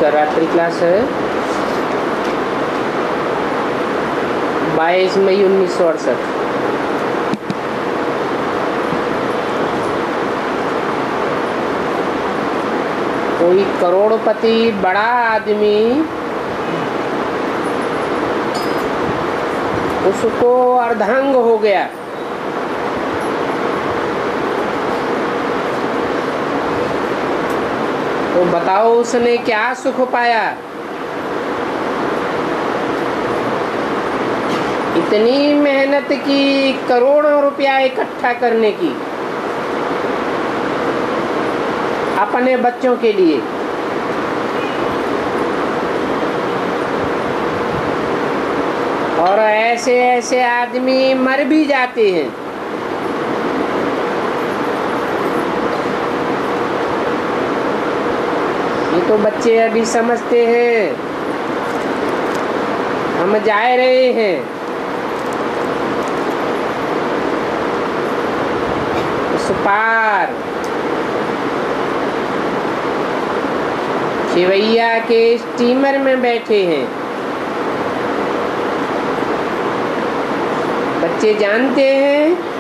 का रात्रि क्लास है 22 मई 1968। कोई करोड़पति बड़ा आदमी उसको अर्धांग हो गया। तो बताओ उसने क्या सुख पाया? इतनी मेहनत की करोड़ों रुपया इकट्ठा करने की अपने बच्चों के लिए, और ऐसे ऐसे आदमी मर भी जाते हैं। ये तो बच्चे अभी समझते हैं हम जा रहे हैं, उस पार खेवैया के स्टीमर में बैठे हैं। बच्चे जानते हैं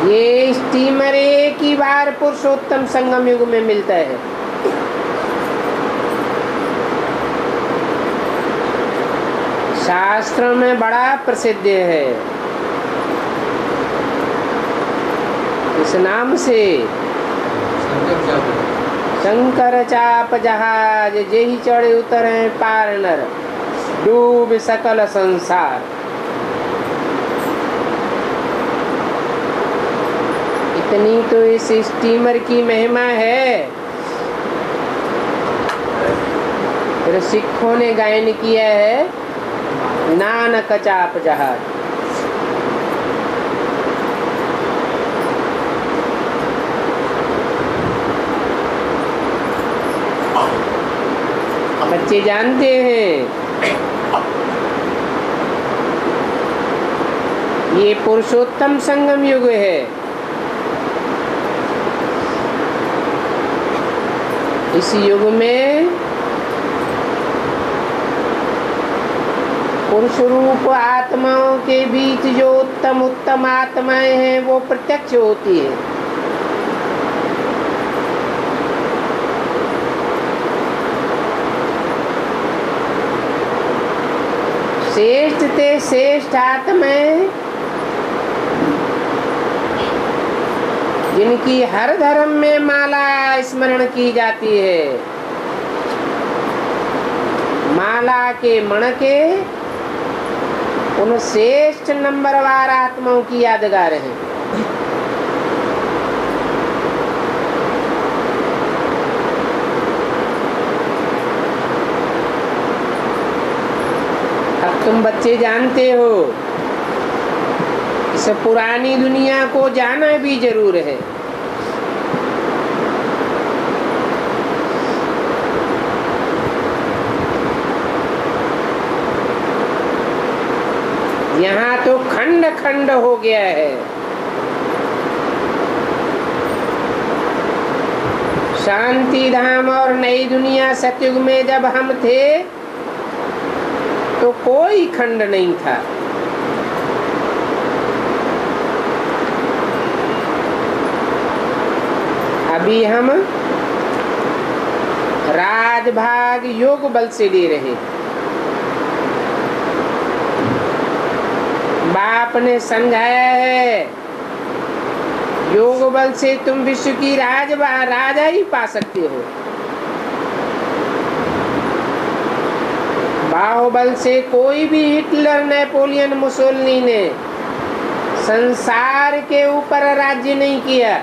ये स्टीमर एक ही बार पुरुषोत्तम संगम युग में मिलता है। शास्त्रों में बड़ा प्रसिद्ध है इस नाम से, शंकर चाप जहाज जेहि चढ़े उतरे पार नर, डूब सकल संसार। इतनी तो इस स्टीमर की महिमा है। फिर सिखों ने गायन किया है नानक चाप जहाज। बच्चे जानते हैं ये पुरुषोत्तम संगम युग है। इस युग में पुरुष रूप आत्माओं के बीच जो उत्तम उत्तम आत्माएं हैं वो प्रत्यक्ष होती है। श्रेष्ठ ते श्रेष्ठ आत्माएं जिनकी हर धर्म में माला स्मरण की जाती है, माला के मण के उन श्रेष्ठ नंबरवार आत्माओं की यादगार है। अब तुम बच्चे जानते हो इस पुरानी दुनिया को जाना भी जरूर है। यहाँ तो खंड खंड हो गया है। शांति धाम और नई दुनिया सतयुग में जब हम थे तो कोई खंड नहीं था। अभी हम राजभाग योग बल से ले रहे। बाप ने समझाया है योग बल से तुम विश्व की राजा ही पा सकते हो। बाहुबल से कोई भी हिटलर, नेपोलियन, मुसोलिनी ने संसार के ऊपर राज्य नहीं किया।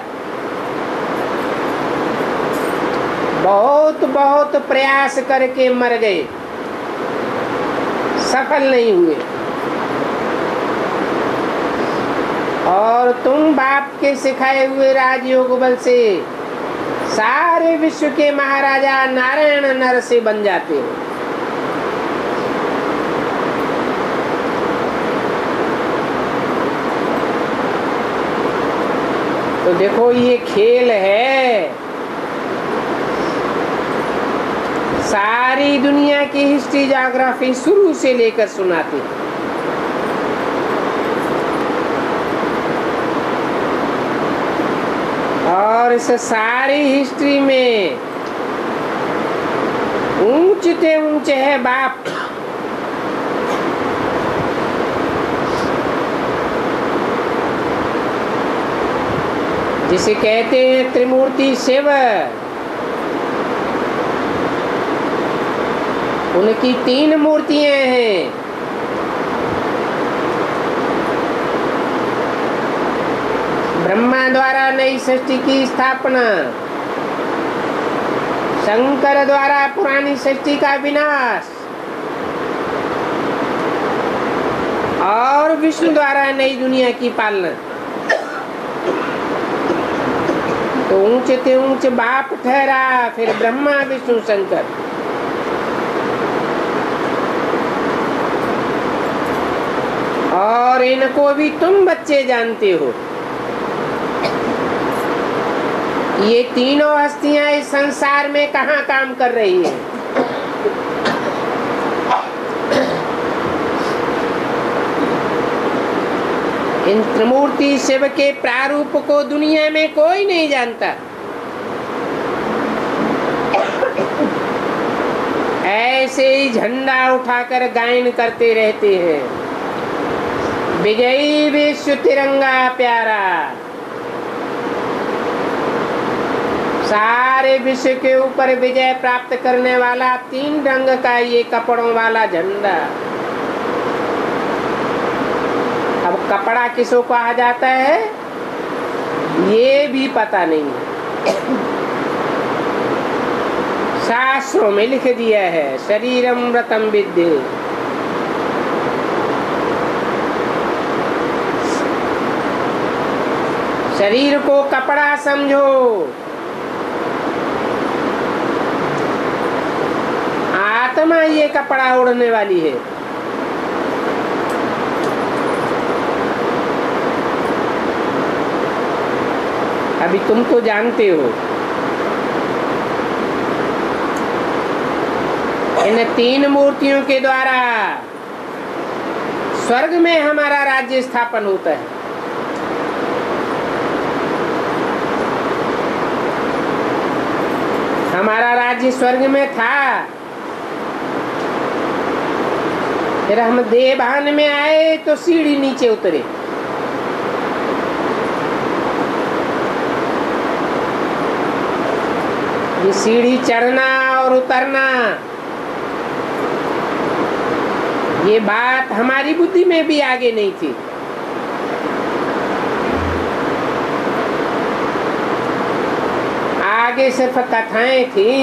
बहुत बहुत प्रयास करके मर गए, सफल नहीं हुए। और तुम बाप के सिखाए हुए राजयोग बल से सारे विश्व के महाराजा नारायण नर से बन जाते हो। तो देखो ये खेल है, सारी दुनिया की हिस्ट्री ज्योग्राफी शुरू से लेकर सुनाते हैं। और इस सारी हिस्ट्री में ऊंचे ऊंचे है बाप, जिसे कहते हैं त्रिमूर्ति शिव। उनकी 3 मूर्तियां हैं। ब्रह्मा द्वारा नई सृष्टि की स्थापना, शंकर द्वारा पुरानी सृष्टि का विनाश और विष्णु द्वारा नई दुनिया की पालना। तो ऊंचे से ऊंचे बाप ठहरा, फिर ब्रह्मा विष्णु शंकर। और इनको भी तुम बच्चे जानते हो। ये तीनों हस्तियां इस संसार में कहाँ काम कर रही हैं? इन त्रिमूर्ति शिव के प्रारूप को दुनिया में कोई नहीं जानता। ऐसे ही झंडा उठाकर गायन करते रहते हैं, विजयी विश्व तिरंगा प्यारा। सारे विश्व के ऊपर विजय प्राप्त करने वाला 3 रंग का ये कपड़ों वाला झंडा। अब कपड़ा किसको कहा जाता है ये भी पता नहीं है। शास्त्रों में लिख दिया है, शरीरम व्रतम विद्धि। शरीर को कपड़ा समझो। आत्मा ये कपड़ा ओढ़ने वाली है। अभी तुम तो जानते हो इन 3 मूर्तियों के द्वारा स्वर्ग में हमारा राज्य स्थापन होता है। हमारा राज्य स्वर्ग में था, फिर हम देवभान में आए तो सीढ़ी नीचे उतरे। ये सीढ़ी चढ़ना और उतरना, ये बात हमारी बुद्धि में भी आगे नहीं थी। आगे सिर्फ कथाएं थी।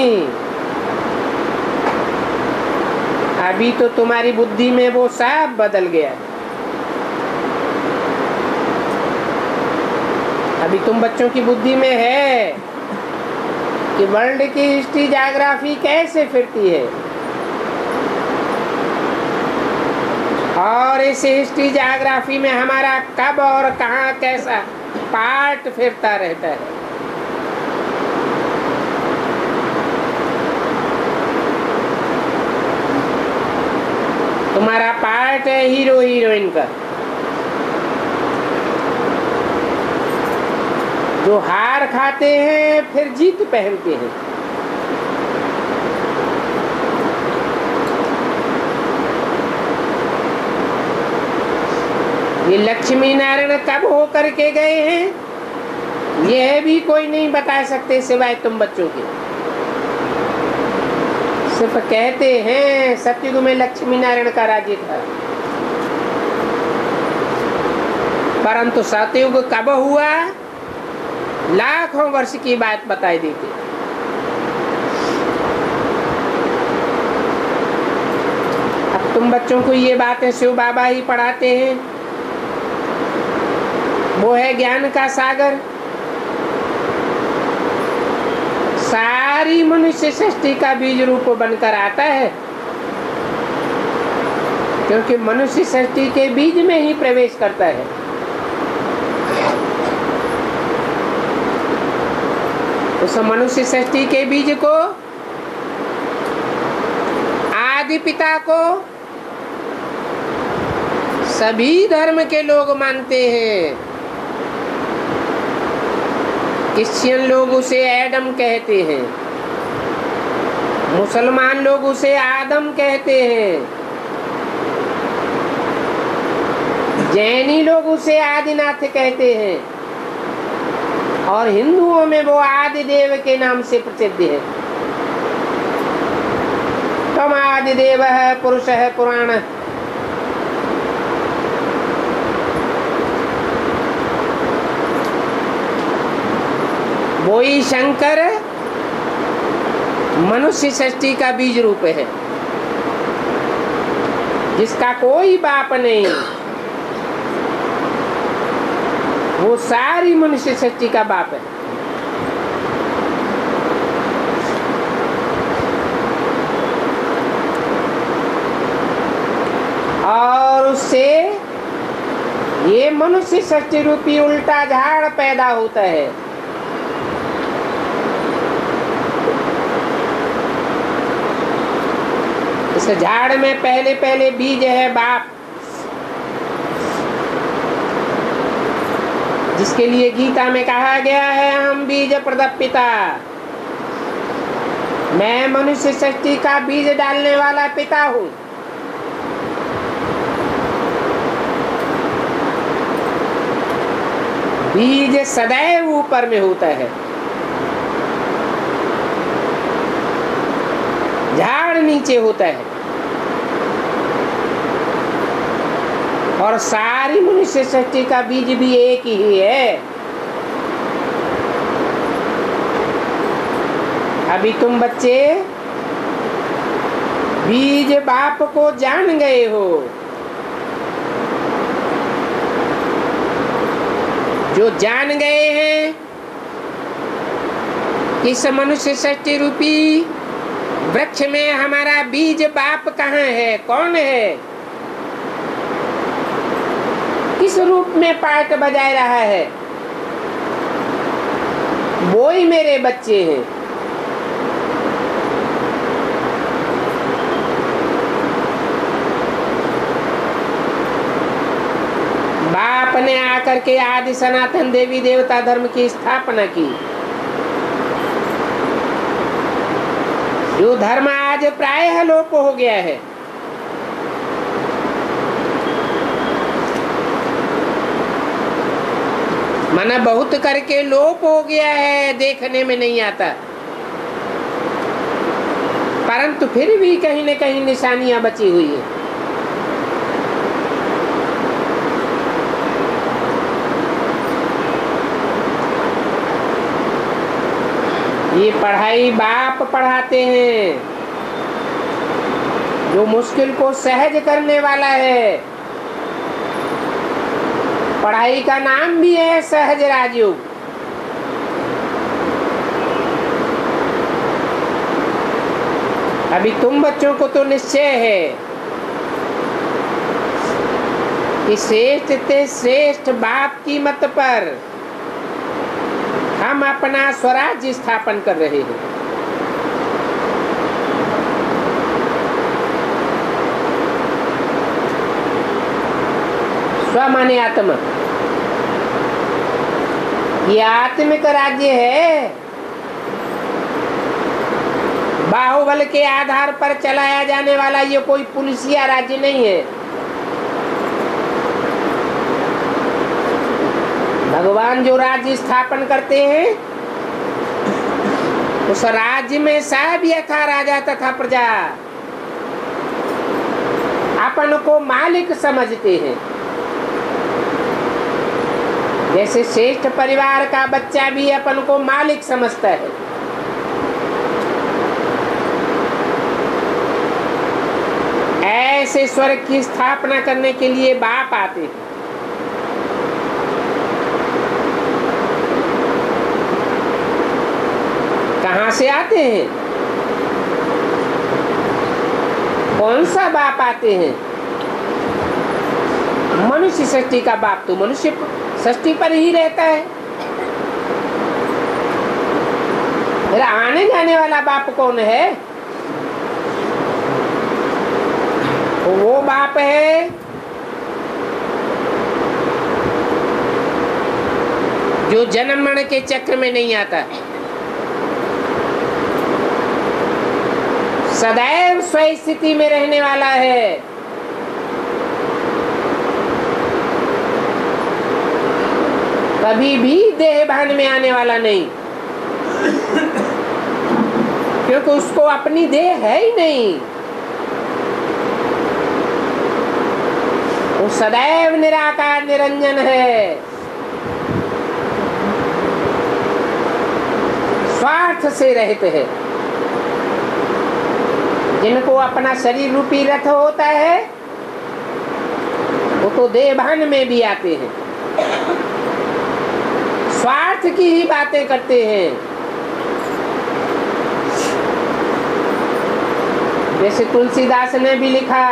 अभी तो तुम्हारी बुद्धि में वो सब बदल गया। अभी तुम बच्चों की बुद्धि में है कि वर्ल्ड की हिस्ट्री ज्योग्राफी कैसे फिरती है, और इस हिस्ट्री ज्योग्राफी में हमारा कब और कहां कैसा पार्ट फिरता रहता है। तुम्हारा पार्ट है हीरो हीरोइन का, जो हार खाते हैं फिर जीत पहनते हैं। ये लक्ष्मी नारायण कब हो करके गए हैं यह भी कोई नहीं बता सकते सिवाय तुम बच्चों के। सिर्फ कहते हैं सतयुग में लक्ष्मी नारायण का राज्य था, परंतु सतयुग कब हुआ लाखों वर्ष की बात बताई देती। अब तुम बच्चों को ये बातें शिव बाबा ही पढ़ाते हैं, वो है ज्ञान का सागर। सारी मनुष्य सृष्टि का बीज रूप बनकर आता है, क्योंकि मनुष्य सृष्टि के बीज में ही प्रवेश करता है। उस मनुष्य सृष्टि के बीज को आदि पिता को सभी धर्म के लोग मानते हैं। क्रिश्चियन लोग उसे एडम कहते हैं, मुसलमान लोग उसे आदम कहते हैं, जैनी लोग उसे आदिनाथ कहते हैं, और हिंदुओं में वो आदिदेव के नाम से प्रसिद्ध है। तम आदिदेव है, पुरुष है, पुराण है। वही शंकर मनुष्य सृष्टि का बीज रूप है, जिसका कोई बाप नहीं, वो सारी मनुष्य सृष्टि का बाप है। और उससे ये मनुष्य सृष्टि रूपी उल्टा झाड़ पैदा होता है। इस झाड़ में पहले पहले बीज है बाप, जिसके लिए गीता में कहा गया है हम बीज प्रदप पिता। मैं मनुष्य सृष्टि का बीज डालने वाला पिता हूँ। बीज सदैव ऊपर में होता है, झाड़ नीचे होता है, और सारी मनुष्य सृष्टि का बीज भी एक ही है। अभी तुम बच्चे बीज बाप को जान गए हो। जो जान गए हैं इस मनुष्य सृष्टि रूपी वृक्ष में हमारा बीज बाप कहाँ है, कौन है, किस रूप में पार्ट बजा रहा है, वो ही मेरे बच्चे हैं। बाप ने आकर के आदि सनातन देवी देवता धर्म की स्थापना की। जो धर्म आज प्रायः लोप हो गया है, माना बहुत करके लोप हो गया है, देखने में नहीं आता, परंतु फिर भी कहीं न कहीं निशानियां बची हुई है। ये पढ़ाई बाप पढ़ाते हैं, जो मुश्किल को सहज करने वाला है। पढ़ाई का नाम भी है सहज राजयोग। अभी तुम बच्चों को तो निश्चय है कि श्रेष्ठ से श्रेष्ठ बाप की मत पर हम अपना स्वराज्य स्थापन कर रहे हैं। स्व माने आत्मा, ये आत्मिक राज्य है। बाहुबल के आधार पर चलाया जाने वाला ये कोई पुलिसिया राज्य नहीं है। भगवान जो राज्य स्थापन करते हैं, उस राज्य में सब यथा राजा तथा प्रजा अपन को मालिक समझते हैं। जैसे श्रेष्ठ परिवार का बच्चा भी अपन को मालिक समझता है, ऐसे स्वर्ग की स्थापना करने के लिए बाप आते हैं। कहाँ से आते हैं? कौन सा बाप आते हैं? मनुष्य सृष्टि का बाप तो मनुष्य सृष्टि पर ही रहता है। फिर आने जाने वाला बाप कौन है? बाप है जो जन्म मरण के चक्र में नहीं आता, सदैव स्वयं स्थिति में रहने वाला है। कभी भी देह भान में आने वाला नहीं, क्योंकि उसको अपनी देह है ही नहीं। वो सदैव निराकार निरंजन है, स्वार्थ से रहित है। जिनको अपना शरीर रूपी रथ होता है वो तो देहभान में भी आते हैं, स्वार्थ की ही बातें करते हैं। जैसे तुलसीदास ने भी लिखा,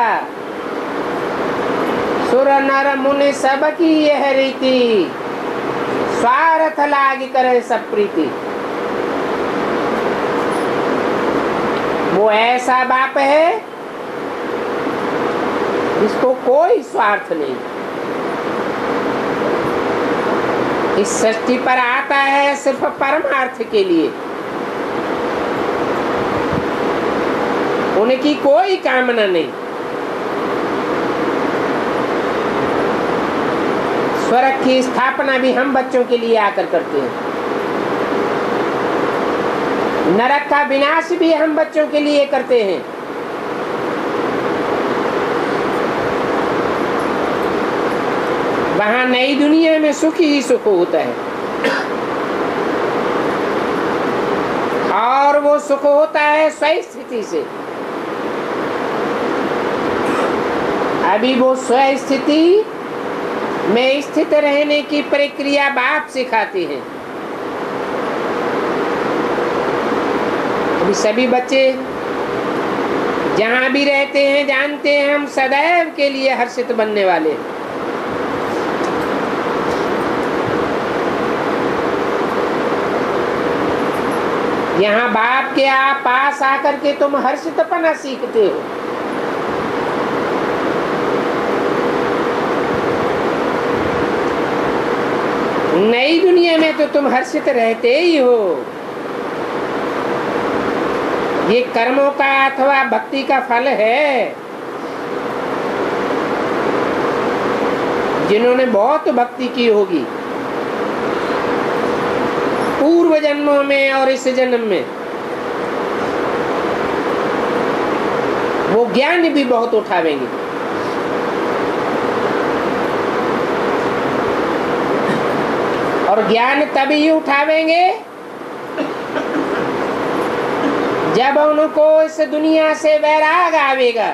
सुर नर मुनि सब की यह रीति, स्वार्थ लाग करे सब प्रीति। वो ऐसा बाप है जिसको कोई स्वार्थ नहीं, इस सृष्टि पर आता है सिर्फ परमार्थ के लिए। उनकी कोई कामना नहीं। स्वर्ग की स्थापना भी हम बच्चों के लिए आकर करते हैं, नरक का विनाश भी हम बच्चों के लिए करते हैं। वहां नई दुनिया में सुख ही सुख होता है, और वो सुख होता है स्वयं स्थिति से। अभी वो स्वयं स्थिति में स्थित रहने की प्रक्रिया बाप सिखाते हैं। अभी सभी बच्चे जहां भी रहते हैं जानते हैं हम सदैव के लिए हर्षित बनने वाले। यहाँ बाप के पास आकर के तुम हर्षितपना सीखते हो। नई दुनिया में तो तुम हर्षित रहते ही हो। ये कर्मों का अथवा भक्ति का फल है। जिन्होंने बहुत भक्ति की होगी पूर्व जन्मों में और इस जन्म में, वो ज्ञान भी बहुत उठावेंगे। और ज्ञान तभी उठावेंगे जब उनको इस दुनिया से वैराग आवेगा।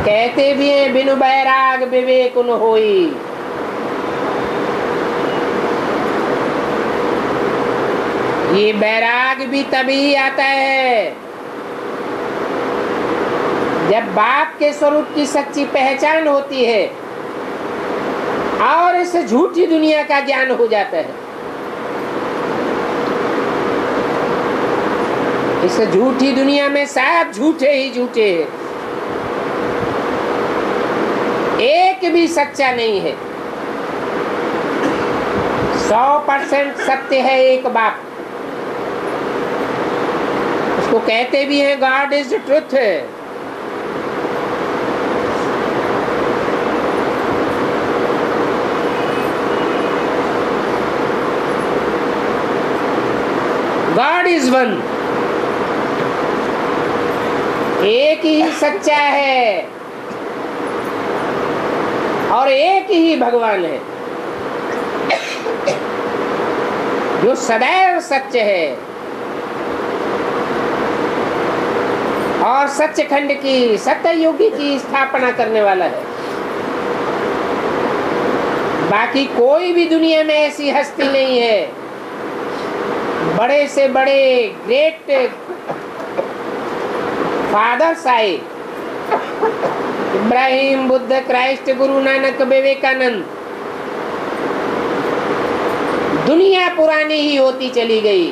कहते भी हैं बिनु वैराग विवेक न होई। ये वैराग भी तभी आता है जब बाप के स्वरूप की सच्ची पहचान होती है और इस झूठी दुनिया का ज्ञान हो जाता है। इस झूठी दुनिया में सब झूठे ही झूठे हैं, एक भी सच्चा नहीं है। 100% सत्य है एक बाप। उसको कहते भी हैं God is truth. God is one, एक ही सच्चा है और एक ही भगवान है जो सदैव सत्य है और सच्चखंड की सत्ययुगी की स्थापना करने वाला है। बाकी कोई भी दुनिया में ऐसी हस्ती नहीं है। बड़े से बड़े ग्रेट फादर्स आए, इब्राहिम, बुद्ध, क्राइस्ट, गुरु नानक, विवेकानंद। दुनिया पुरानी ही होती चली गई,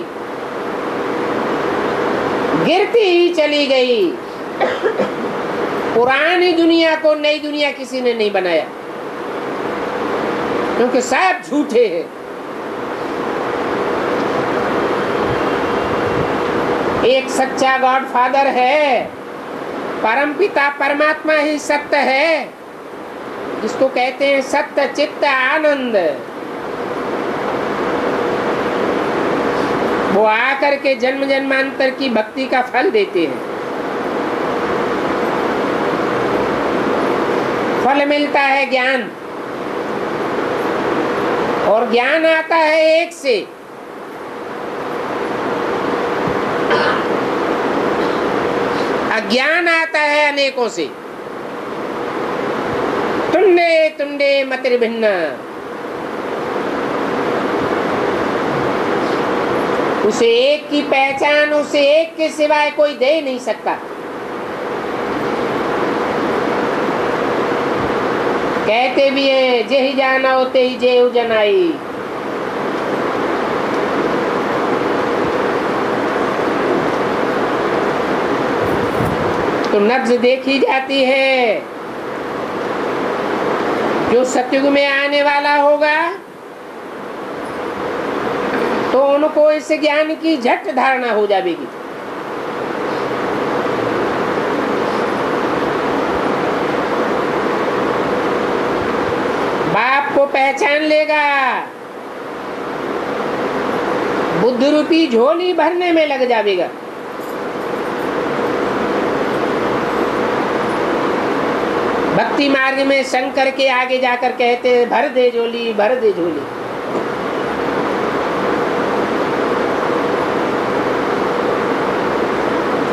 गिरती ही चली गई। पुरानी दुनिया को नई दुनिया किसी ने नहीं बनाया, क्योंकि सब झूठे हैं। एक सच्चा गॉड फादर है, परम पिता परमात्मा ही सत्य है, जिसको कहते हैं सत्य चित्त आनंद। वो आकर के जन्म जन्मांतर की भक्ति का फल देते हैं। फल मिलता है ज्ञान, और ज्ञान आता है एक से। अज्ञान आता है अनेकों से। तुंडे तुंडे मतिर्भिन्न। उसे एक की पहचान उसे एक के सिवाय कोई दे नहीं सकता। कहते भी है, जे ही जाना होते ही जेहु जनाई। तो नब्ज देखी जाती है। जो सतयुग में आने वाला होगा तो उनको इस ज्ञान की झट धारणा हो जाएगी। बाप को पहचान लेगा, बुद्ध रूपी झोली भरने में लग जाएगा। भक्ति मार्ग में शंकर के आगे जाकर कहते हैं, भर दे झोली भर दे झोली।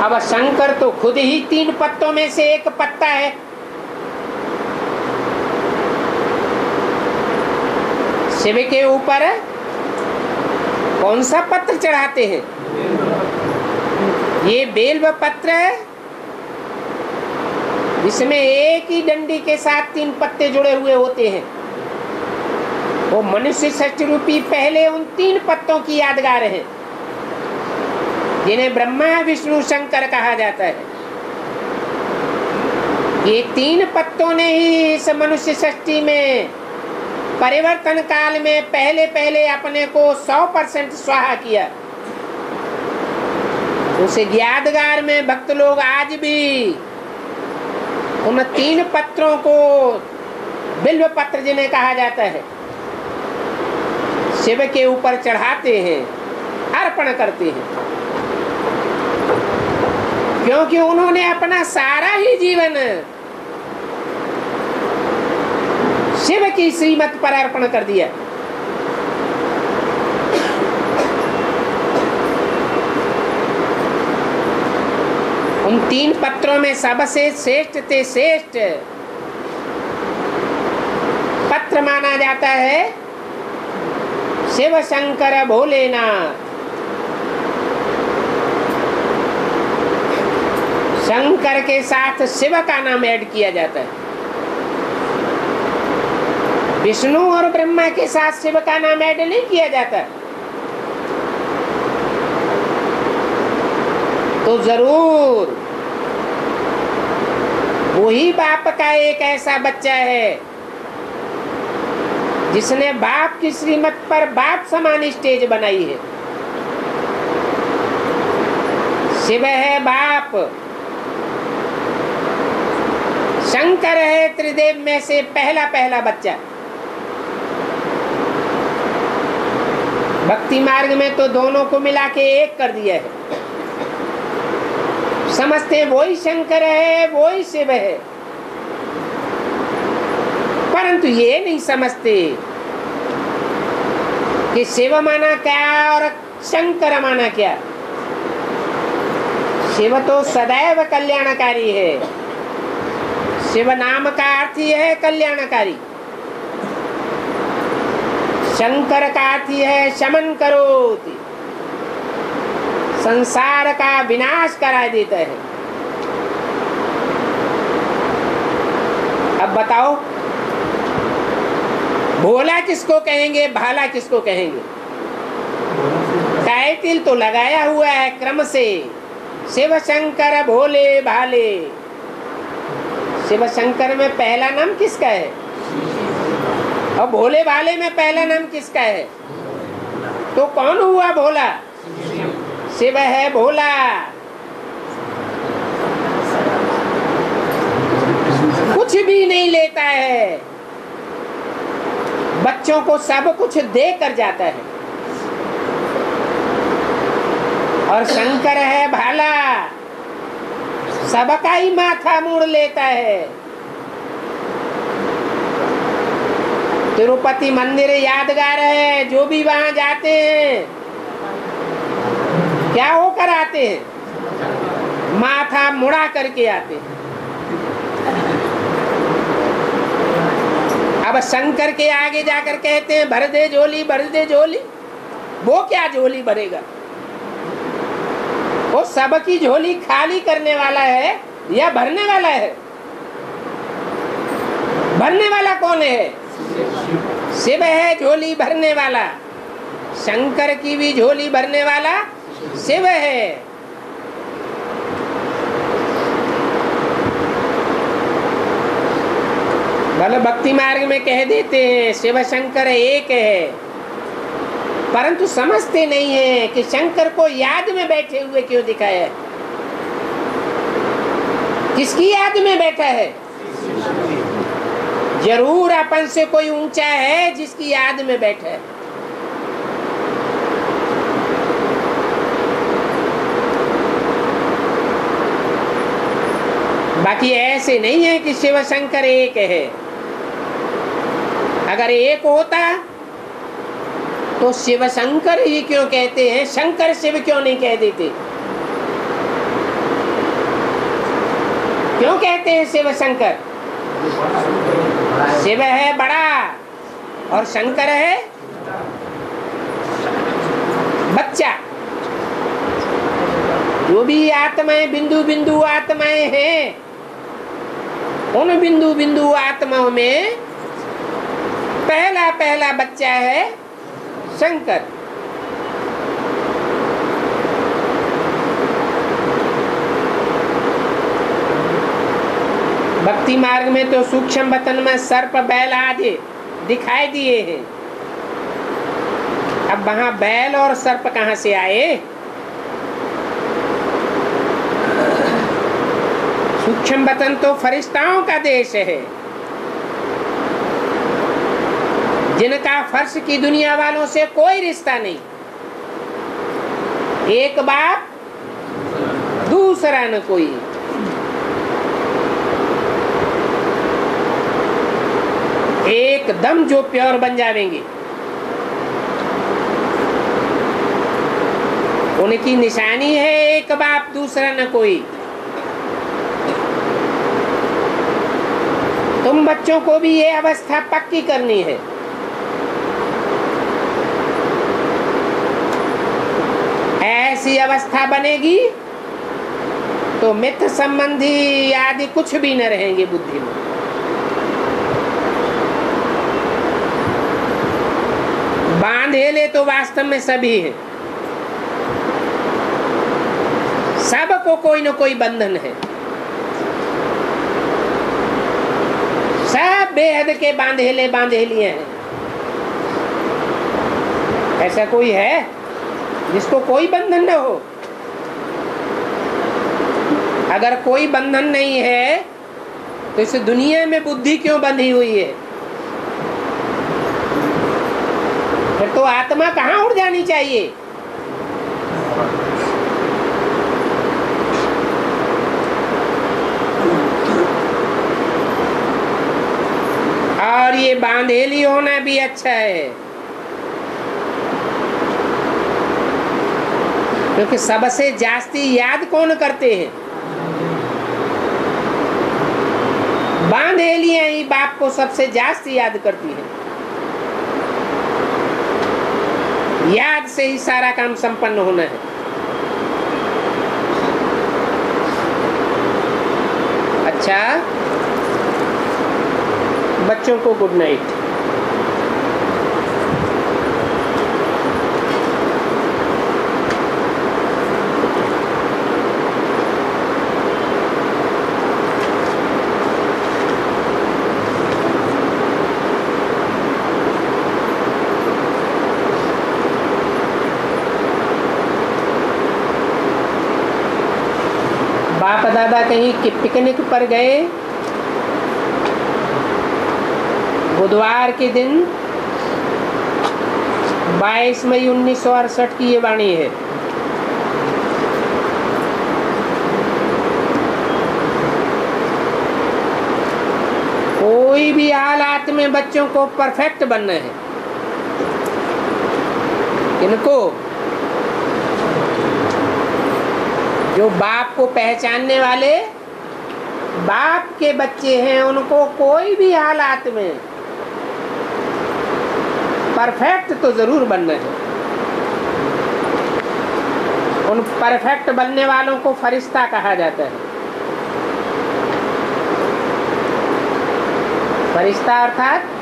अब शंकर तो खुद ही 3 पत्तों में से एक पत्ता है। शिव के ऊपर कौन सा पत्र चढ़ाते हैं? ये बेल्व पत्र है, जिसमें एक ही डंडी के साथ 3 पत्ते जुड़े हुए होते हैं। वो मनुष्य षष्ठ रूपी पहले उन 3 पत्तों की यादगार है, जिन्हें ब्रह्मा विष्णु शंकर कहा जाता है। ये 3 पत्तों ने ही इस मनुष्य सृष्टि में परिवर्तन काल में पहले पहले अपने को 100% स्वाहा किया। उस यादगार में भक्त लोग आज भी उन 3 पत्रों को, बिल्व पत्र जिन्हें कहा जाता है, शिव के ऊपर चढ़ाते हैं, अर्पण करते हैं, क्योंकि उन्होंने अपना सारा ही जीवन शिव की श्रीमत पर अर्पण कर दिया। उन 3 पत्रों में सबसे श्रेष्ठ ते श्रेष्ठ पत्र माना जाता है शिव शंकर भोलेनाथ। शंकर के साथ शिव का नाम ऐड किया जाता है। विष्णु और ब्रह्मा के साथ शिव का नाम ऐड नहीं किया जाता। तो जरूर वही बाप का एक ऐसा बच्चा है जिसने बाप की श्रीमत पर बाप समान स्टेज बनाई है। शिव है बाप, शंकर है त्रिदेव में से पहला बच्चा। भक्ति मार्ग में तो दोनों को मिला के एक कर दिया है। समझते वही शंकर है वही शिव है, परंतु ये नहीं समझते कि शिव माना क्या और शंकर माना क्या। शिव तो सदैव कल्याणकारी है। शिव नाम का अर्थ ही है कल्याणकारी। शंकर का अर्थ ही है शमन करोति, संसार का विनाश करा देता है। अब बताओ, भोला किसको कहेंगे, भाला किसको कहेंगे? टाइटल तो लगाया हुआ है क्रम से, शिव शंकर भोले भाले। शिव शंकर में पहला नाम किसका है? और भोले भाले में पहला नाम किसका है? तो कौन हुआ भोला? शिव है भोला। कुछ भी नहीं लेता है, बच्चों को सब कुछ दे कर जाता है। और शंकर है भाला, सबका ही माथा मोड़ लेता है। तिरुपति मंदिर यादगार है, जो भी वहां जाते हैं क्या होकर आते हैं? माथा मुड़ा करके आते हैं। अब शंकर के आगे जाकर कहते हैं भर दे झोली, भर दे झोली। वो क्या झोली भरेगा? वो सबकी झोली खाली करने वाला है या भरने वाला है? भरने वाला कौन है? शिव है झोली भरने वाला। शंकर की भी झोली भरने वाला शिव है। भले भक्ति मार्ग में कह देते हैं शिव शंकर एक है, परंतु समझते नहीं है कि शंकर को याद में बैठे हुए क्यों दिखाया है। किसकी याद में बैठा है? जरूर अपन से कोई ऊंचा है जिसकी याद में बैठा है। बाकी ऐसे नहीं है कि शिव शंकर एक है। अगर एक होता तो शिव शंकर ही क्यों कहते हैं, शंकर शिव क्यों नहीं कह देते? क्यों कहते हैं शिव शंकर? शिव है बड़ा और शंकर है बच्चा। जो भी आत्माएं बिंदु बिंदु आत्माएं हैं, उन बिंदु बिंदु आत्माओं में पहला पहला बच्चा है शंकर। भक्ति मार्ग में तो सूक्ष्म वतन में सर्प बैल आदि दिखाई दिए हैं। अब वहां बैल और सर्प कहां से आए? सूक्ष्म वतन तो फरिश्ताओं का देश है, जिनका फर्श की दुनिया वालों से कोई रिश्ता नहीं। एक बाप दूसरा न कोई। एकदम जो प्योर बन जाएंगे, उनकी निशानी है एक बाप दूसरा न कोई। तुम बच्चों को भी ये अवस्था पक्की करनी है। ऐसी अवस्था बनेगी तो मित्र संबंधी आदि कुछ भी न रहेंगे बुद्धि में। बांधेले तो वास्तव में सभी हैं, सबको कोई न कोई बंधन है। सब बेहद के बांधेले बांधेलियां हैं। ऐसा कोई है जिसको कोई बंधन न हो? अगर कोई बंधन नहीं है तो इस दुनिया में बुद्धि क्यों बंधी हुई है? फिर तो आत्मा कहाँ उड़ जानी चाहिए? और ये बांधेली होना भी अच्छा है, क्योंकि सबसे जास्ती याद कौन करते हैं? बांधेलियां ही बाप को सबसे जास्ती याद करती हैं। याद से ही सारा काम संपन्न होना है। अच्छा, बच्चों को गुड नाइट। पापा दादा कहीं पिकनिक पर गए, बुधवार के दिन 22 मई 1968 की ये वाणी है। कोई भी हालात में बच्चों को परफेक्ट बनना है। इनको जो बाप को पहचानने वाले बाप के बच्चे हैं, उनको कोई भी हालात में परफेक्ट तो जरूर बनना है। उन परफेक्ट बनने वालों को फरिश्ता कहा जाता है। फरिश्ता अर्थात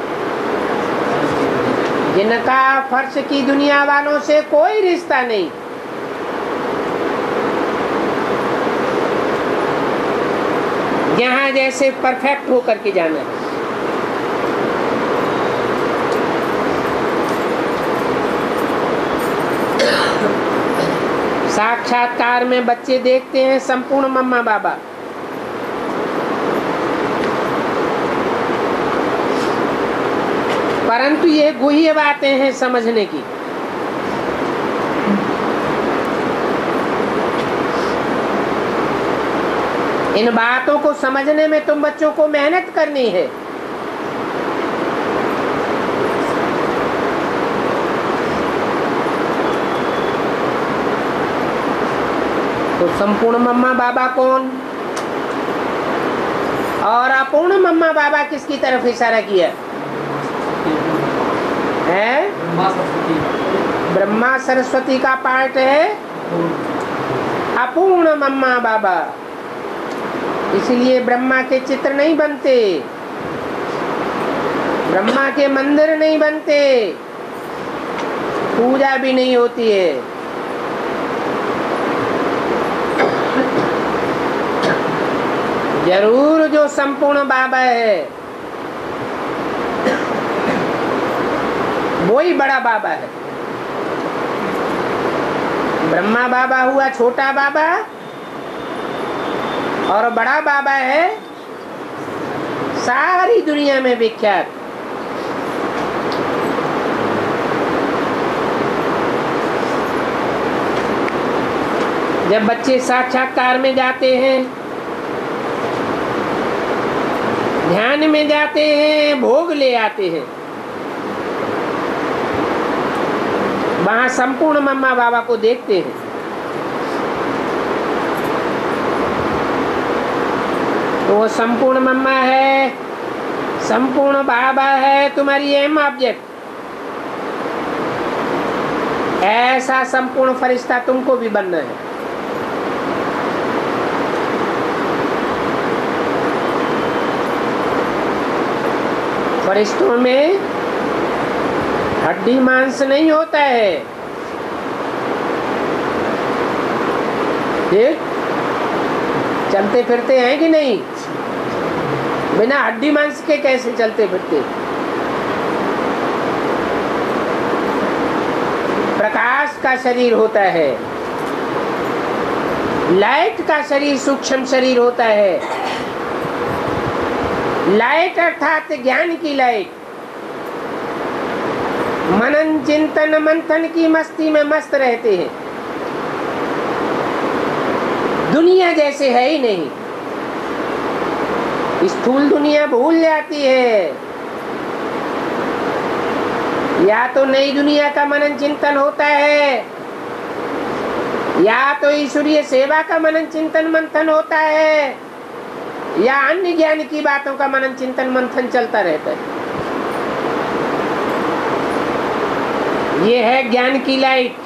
जिनका फर्श की दुनिया वालों से कोई रिश्ता नहीं, यहाँ जैसे परफेक्ट होकर के जाना है। साक्षात्कार में बच्चे देखते हैं संपूर्ण मम्मा बाबा। परंतु ये गुह्य बातें हैं समझने की। इन बातों को समझने में तुम बच्चों को मेहनत करनी है। तो संपूर्ण मम्मा बाबा कौन और अपूर्ण मम्मा बाबा किसकी तरफ इशारा किया है? ब्रह्मा सरस्वती का पार्ट है अपूर्ण मम्मा बाबा। इसलिए ब्रह्मा के चित्र नहीं बनते, ब्रह्मा के मंदिर नहीं बनते, पूजा भी नहीं होती है। जरूर जो संपूर्ण बाबा है वही बड़ा बाबा है। ब्रह्मा बाबा हुआ छोटा बाबा और बड़ा बाबा है सारी दुनिया में विख्यात। जब बच्चे साक्षात्कार में जाते हैं, ध्यान में जाते हैं, भोग ले आते हैं, वहां संपूर्ण मम्मा बाबा को देखते हैं। तो वो संपूर्ण मम्मा है, संपूर्ण बाबा है तुम्हारी एम ऑब्जेक्ट। ऐसा संपूर्ण फरिश्ता तुमको भी बनना है। फरिश्तों में हड्डी मांस नहीं होता है। ठीक, चलते फिरते हैं कि नहीं? बिना हड्डी मांस के कैसे चलते फिरते? प्रकाश का शरीर होता है, लाइट का शरीर सूक्ष्म शरीर होता है। लाइट अर्थात ज्ञान की लाइट। मनन चिंतन मंथन की मस्ती में मस्त रहते हैं। दुनिया जैसे है ही नहीं। स्थूल दुनिया भूल जाती है। या तो नई दुनिया का मनन चिंतन होता है, या तो ईश्वरीय सेवा का मनन चिंतन मंथन होता है, या अन्य ज्ञान की बातों का मनन चिंतन मंथन चलता रहता है। ये है ज्ञान की लाइट,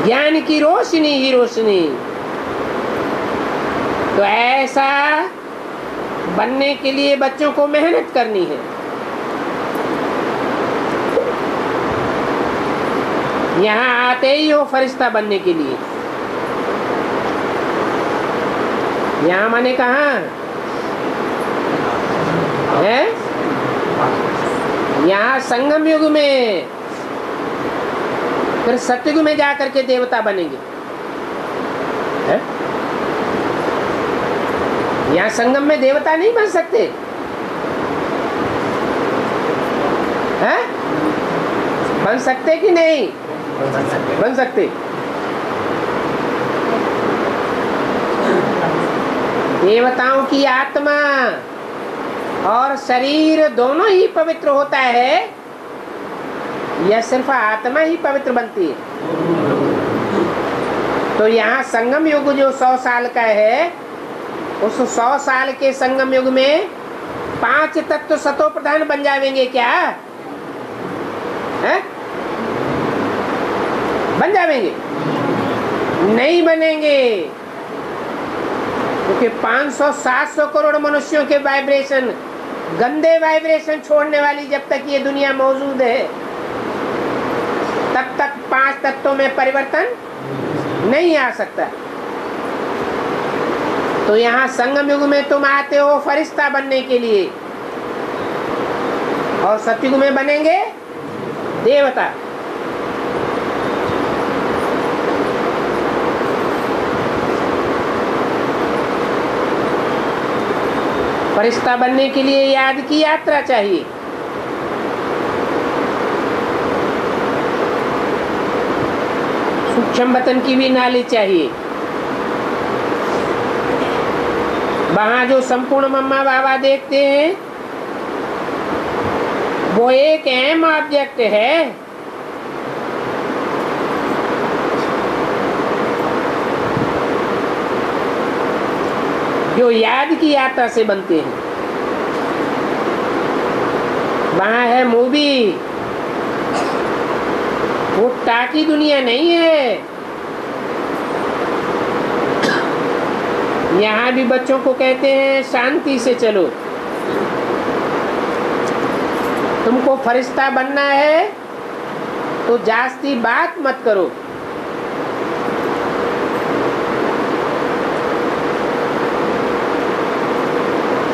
ज्ञान की रोशनी ही रोशनी। तो ऐसा बनने के लिए बच्चों को मेहनत करनी है। यहाँ आते ही हो फरिश्ता बनने के लिए। यहाँ माने कहाँ है? यहाँ संगम युग में, फिर सतयुग में जाकर के देवता बनेंगे है? यहाँ संगम में देवता नहीं बन सकते हैं? बन सकते कि नहीं बन सकते? देवताओं की आत्मा और शरीर दोनों ही पवित्र होता है या सिर्फ आत्मा ही पवित्र बनती है? तो यहाँ संगम युग जो 100 साल का है, उस 100 साल के संगम युग में 5 तत्व सतो प्रधान बन जाएंगे क्या है? बन जाएंगे? नहीं बनेंगे, क्योंकि 500-700 करोड़ मनुष्यों के वाइब्रेशन, गंदे वाइब्रेशन छोड़ने वाली जब तक ये दुनिया मौजूद है तब तक 5 तत्वों में परिवर्तन नहीं आ सकता। तो यहाँ संगम युग में तुम आते हो फरिश्ता बनने के लिए, और सतयुग में बनेंगे देवता। फरिश्ता बनने के लिए याद की यात्रा चाहिए। सूक्ष्म वतन की भी नॉलेज चाहिए। वहां जो संपूर्ण मम्मा बाबा देखते हैं वो एक अहम ऑब्जेक्ट है। जो याद की यात्रा से बनते हैं। वहां है मूवी, वो टाकी दुनिया नहीं है। यहाँ भी बच्चों को कहते हैं शांति से चलो, तुमको फरिश्ता बनना है तो जास्ती बात मत करो।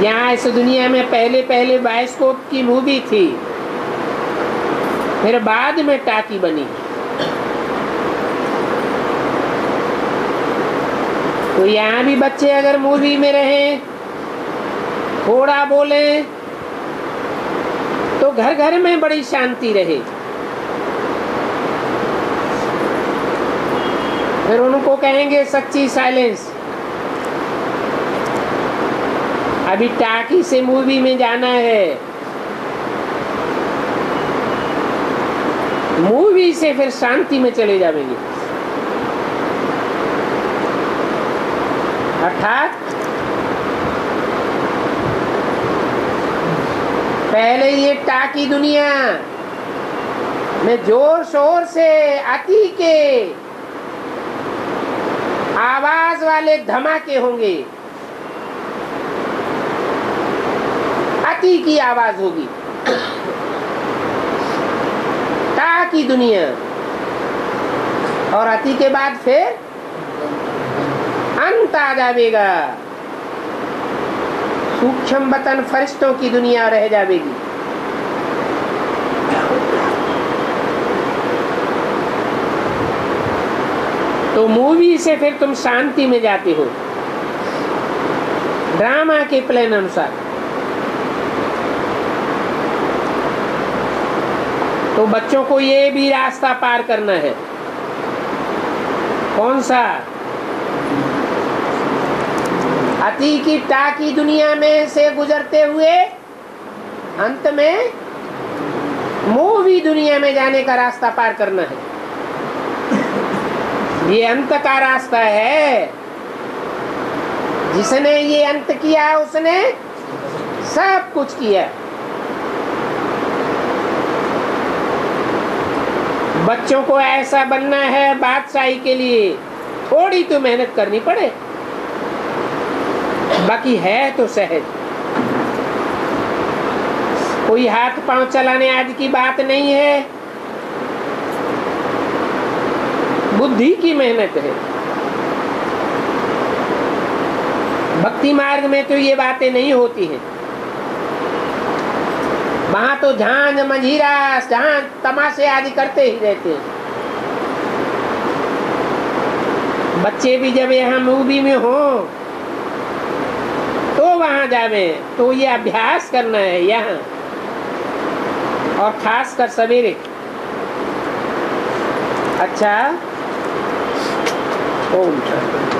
यहाँ इस दुनिया में पहले बायोस्कोप की मूवी थी, फिर बाद में टाकी बनी। तो यहाँ भी बच्चे अगर मूवी में रहें, थोड़ा बोलें, तो घर घर में बड़ी शांति रहे। फिर उनको कहेंगे सच्ची साइलेंस। अभी टाकी से मूवी में जाना है, मूवी से फिर शांति में चले जाएंगे। अर्थात पहले ये टाकी दुनिया में जोर शोर से अति के आवाज वाले धमाके होंगे, अति की आवाज होगी। टाकी दुनिया, और अति के बाद फिर अंत आ जाएगा। सूक्ष्म वतन फरिश्तों की दुनिया रह जाएगी। तो मूवी से फिर तुम शांति में जाते हो, ड्रामा के प्लान अनुसार। तो बच्चों को ये भी रास्ता पार करना है। कौन सा? अति की टाकी दुनिया में से गुजरते हुए अंत में मूवी दुनिया में जाने का रास्ता पार करना है। ये अंत का रास्ता है। जिसने ये अंत किया उसने सब कुछ किया। बच्चों को ऐसा बनना है बादशाही के लिए, थोड़ी तो मेहनत करनी पड़े, बाकी है तो सहज। कोई हाथ पांव चलाने आदि की बात नहीं है, बुद्धि की मेहनत है। भक्ति मार्ग में तो ये बातें नहीं होती हैं। वहां तो झांझ मंजीरा झांझ तमाशे आदि करते ही रहते हैं। बच्चे भी जब यहाँ मूवी में हो वहां जावे, तो ये अभ्यास करना है यहाँ, और खास कर सवेरे। अच्छा, ओम शांति।